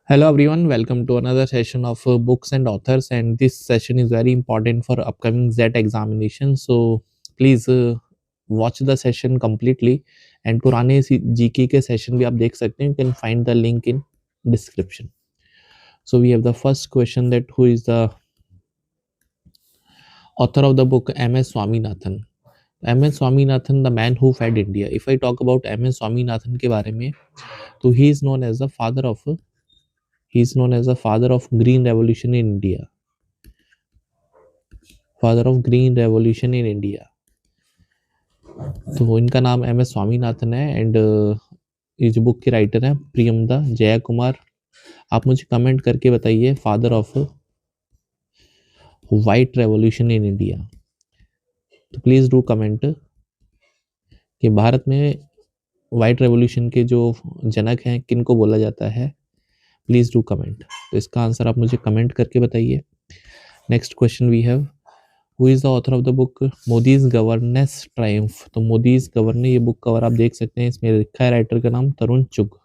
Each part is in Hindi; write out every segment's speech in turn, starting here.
Hello everyone, welcome to another session of books and authors, and this session is very important for upcoming Z examination. So please watch the session completely and पुराने GK के session भी आप देख सकते हैं. You can find the link in description. So we have the first question, that who is the author of the book M.S. Swaminathan. M.S. Swaminathan, the man who fed India. If I talk about M.S. Swaminathan के बारे में, तो he is known as the father of green revolution in India. Father of green revolution in India. तो इनका नाम एम एस स्वामीनाथन है. एंड ये जो बुक के राइटर हैं प्रियमदा जया कुमार. आप मुझे कमेंट करके बताइए father of white revolution in India. तो प्लीज डू कमेंट कि भारत में वाइट रेवोल्यूशन के जो जनक हैं किनको बोला जाता है. Please do comment. तो इसका आंसर आप मुझे कमेंट करके बताइए. Next question we have, who is the author of the book Modi's governance triumph. तो मोदीज गवर्नेंस, ये बुक कवर आप देख सकते हैं, इसमें लिखा है राइटर का नाम Tarun Chugh.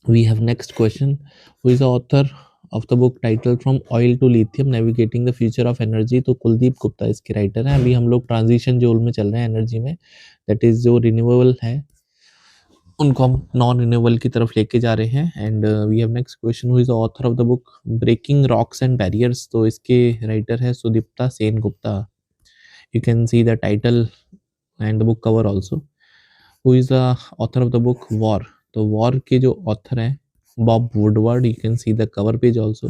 We have next question, who is the author of the book title from oil to lithium navigating the future of energy. तो कुलदीप गुप्ता इसके राइटर हैं. अभी हम लोग ट्रांजिशन जोन में चल रहे हैं एनर्जी में, दैट इज जो रिन्यूएबल है उनको हम नॉन रिन्यूएबल की तरफ लेके जा रहे हैं. And we have next question, who is the author of the book breaking rocks and barriers. तो इसके राइटर है Sudipta Sen Gupta. You can see the title and the book cover also. Who is the author of the book war. तो वॉर के जो ऑथर हैं Bob Woodward. You can see the cover page also.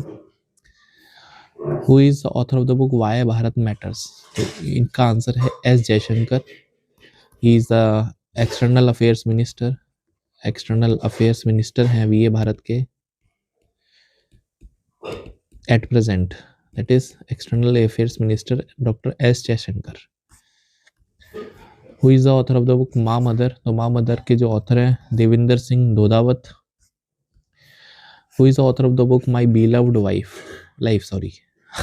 Who is the author of the book why Bharat matters. तो इनका आंसर है S Jaishankar. He is the external affairs minister हैं अभी ये भारत के at present. That is external affairs minister doctor S Jaishankar. Who is the author of the book Maa mother. तो माँ मदर के जो ऑथर हैं Devinder Singh Dodawat. Who is the author of the book my beloved life.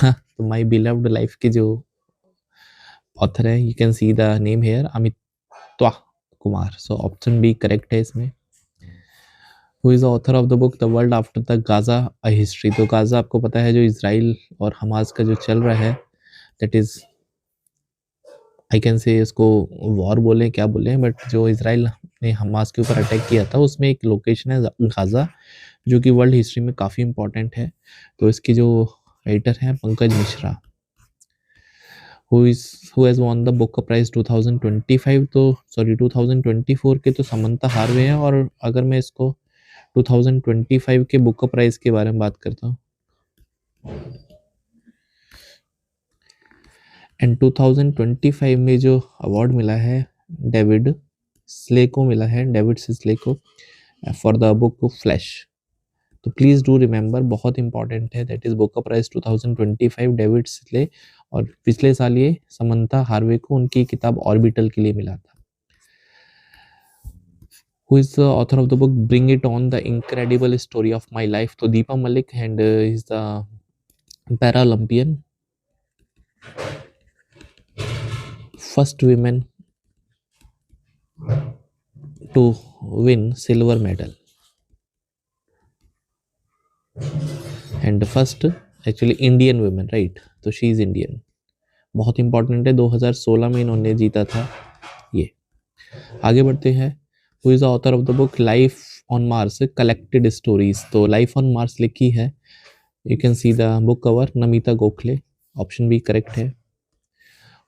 तो माई बिलव्ड लाइफ के जो ऑथर हैं, you can see the name hair, अमित्वा Kumar. So option B correct है इसमें. Who is the author of the book the world after the Gaza a history. तो गाजा आपको पता है जो इजराइल और हमास का जो चल रहा है, that is I can say इसको वॉर बोले क्या बोले, बट जो इजराइल ने हमास के ऊपर अटैक किया था उसमें एक लोकेशन है गाजा जो कि वर्ल्ड हिस्ट्री में काफ़ी इंपॉर्टेंट है. तो इसकी जो राइटर हैं Pankaj Mishra. Who has won the Booker prize 2025. तो सॉरी 2024 के तो समंता हार्वे हैं. और अगर मैं इसको 2025 के बुक प्राइज के बारे में बात करता हूँ, एंड 2025 में जो अवार्ड मिला है डेविड सिस्ले को फॉर द बुक फ्लैश. तो प्लीज डू रिमेंबर, बहुत इंपॉर्टेंट है. That is book prize 2025 David Szalay. और पिछले साल ये समंता हार्वे को उनकी किताब ऑर्बिटल के लिए मिला था. Who is the author of the book Bring It On, The Incredible Story of My Life. तो Deepa Malik, and is the Paralympian, first women to win silver medal, and first actually Indian women, right? तो she is Indian. बहुत इंपॉर्टेंट है. 2016 में इन्होंने जीता था ये. आगे बढ़ते हैं. Who is the author of the book life on Mars collected stories. तो लाइफ ऑन मार्स लिखी है, you can see the book cover, Namita Gokhale. Option B correct है.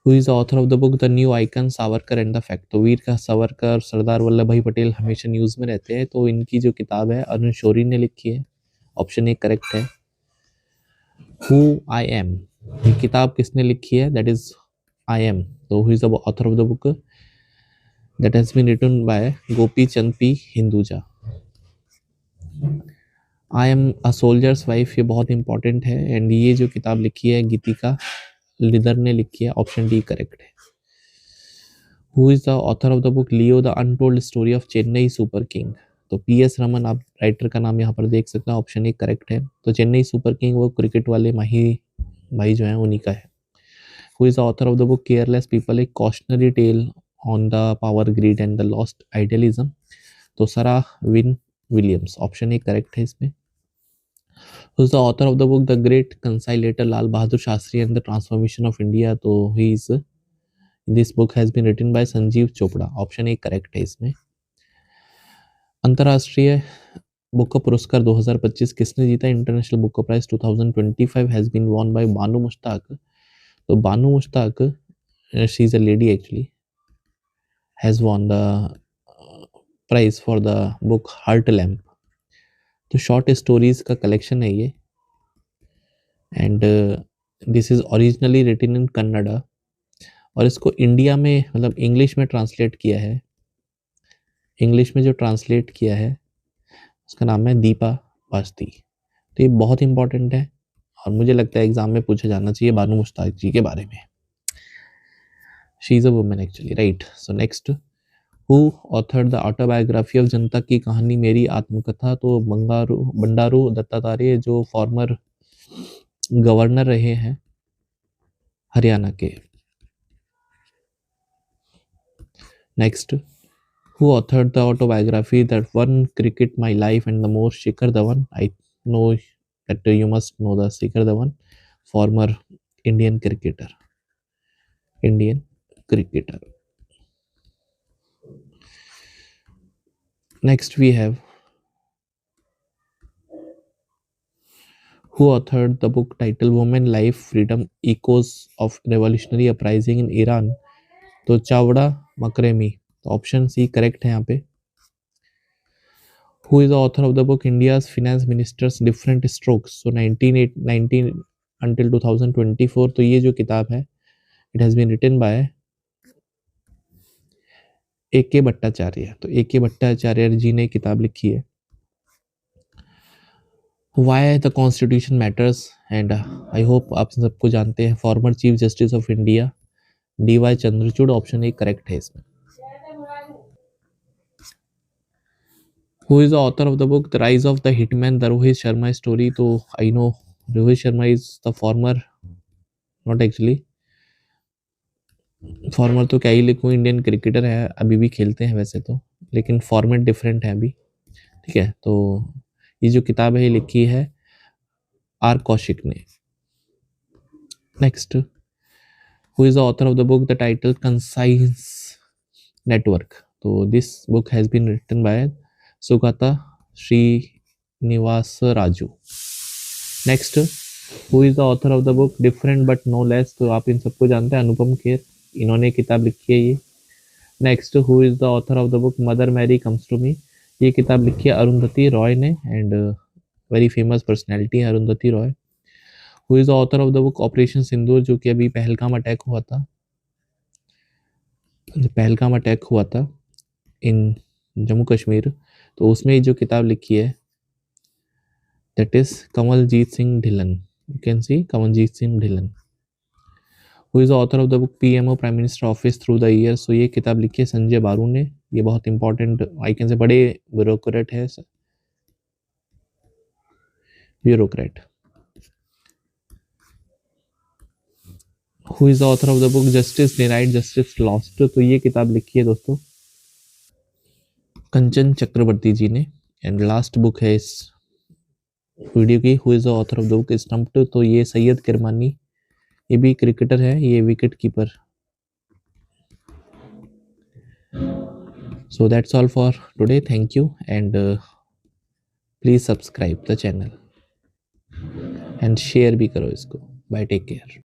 Who is the author of the book the new icon Savarkar and the fact. तो वीर का सावरकर, सरदार वल्लभ भाई पटेल हमेशा न्यूज में रहते हैं. तो इनकी जो किताब है अरुण शोरी ने लिखी है. ऑप्शन ए करेक्ट है. हु आई एम, ये किताब किसने लिखी है, दैट इज आई एम. तो who is the author of the book, that has been written by Gopi Chand P Hinduja. I am a soldier's wife, ये बहुत इंपॉर्टेंट है. एंड ये जो किताब लिखी है गीतिका लिदर ने लिखी है. ऑप्शन डी करेक्ट है. Who is the author of the book Leo the untold story of Chennai super king. तो पी एस रमन, आप राइटर का नाम यहाँ पर देख सकते हैं. ऑप्शन ए करेक्ट है. तो चेन्नई सुपर किंग वो क्रिकेट वाले माही भाई जो हैं उन्हीं का है. Who is the author of the book careless people, एक cautionary tale on the power greed and the lost idealism. तो Sarah Wynn Williams, option A correct है इसमें। Who is the author of the book The Great Conciliator Lal Bahadur Shastri and the Transformation of India? तो he is, this book has been written by Sanjeev Chopra, option A correct है इसमें। अंतरराष्ट्रीय बुक पुरस्कार 2025 किसने जीता? International book prize 2025 has been won by Banu Mushtaq. तो Banu Mushtaq, she is a lady actually, has won the prize for the book heart lamp. तो शॉर्ट स्टोरीज का कलेक्शन है ये, and this is originally written in Kannada, और इसको इंडिया में मतलब इंग्लिश में ट्रांसलेट किया है। इंग्लिश में जो ट्रांसलेट किया है उसका नाम है दीपा वास्ती। तो ये बहुत इंपॉर्टेंट है और मुझे लगता है एग्जाम में पूछा जाना चाहिए बानू मुश्ताक जी के बारे में। She is a woman actually, right. So next, who authored the autobiography of जनता की कहानी मेरी आत्मकथा? तो बंडारू दत्तात्रेय, जो फॉर्मर गवर्नर रहे हैं हरियाणा के। Next, who authored the autobiography that won cricket my life and the more? Shikhar Dhawan. I know that you must know the Shikhar Dhawan, former Indian cricketer. Next we have, who authored the book titled Women, Life, Freedom, Echoes of Revolutionary Uprising in Iran? तो चावड़ा मकरेमी, तो ऑप्शन सी करेक्ट है यहाँ पे। Who is the author of the book India's Finance Minister's Different Strokes? So 1919 until 2024, तो ये जो किताब है it has been written by A.K. Bhattacharya. तो A.K. भट्टाचार्य जी ने किताब लिखी है। Why the Constitution Matters, and I hope आप सबको जानते हैं। Former chief justice of India D.Y. Chandrachud, option A correct है इसमें। Who is the author of the book The Rise of the Hitman, the Rohit Sharma Story? तो I know Rohit Sharma is the former, not actually farmer, तो क्या ही लिखूं, इंडियन क्रिकेटर है, अभी भी खेलते हैं वैसे तो, लेकिन फॉर्मेट डिफरेंट है अभी, ठीक है। तो ये जो किताब है ये लिखी है आर कौशिक ने। Next, who is the author of the book the title conscience network? तो this book has been written by Sugata Srinivasa Raju. Next, who is the author of the book different but no less? तो आप इन सबको जानते हैं, अनुपम खेर, इन्होंने किताब लिखी है ये। Next, who is the author of the book mother Mary comes to me? ये किताब लिखी है अरुंधति रॉय ने, एंड वेरी फेमस पर्सनैलिटी है Arundhati Roy. Who is the author of the book operation Sindoor? जो कि अभी पहलगाम अटैक हुआ था, पहलगाम अटैक हुआ था इन जम्मू कश्मीर, तो उसमें जो किताब लिखी है that is Kamaljeet Singh Dhillon. You can see Kamaljeet Singh Dhillon. Who is the author of the book PMO prime minister office through the year? So ये किताब लिखी है संजय बारू ने। ये बहुत इंपॉर्टेंट, आई कैन से बड़े ब्यूरोक्रेट है, bureaucrat. Who is the author of the book justice denied justice lost? तो ये किताब लिखी है दोस्तों कंचन चक्रवर्ती जी ने। एंड लास्ट बुक है इस वीडियो की, who is the author of the book stumped? तो ये सैयद किरमानी, ये भी क्रिकेटर है, ये wicket keeper. So that's all for today, thank you, and please subscribe the channel and share भी करो इसको। Bye, take care.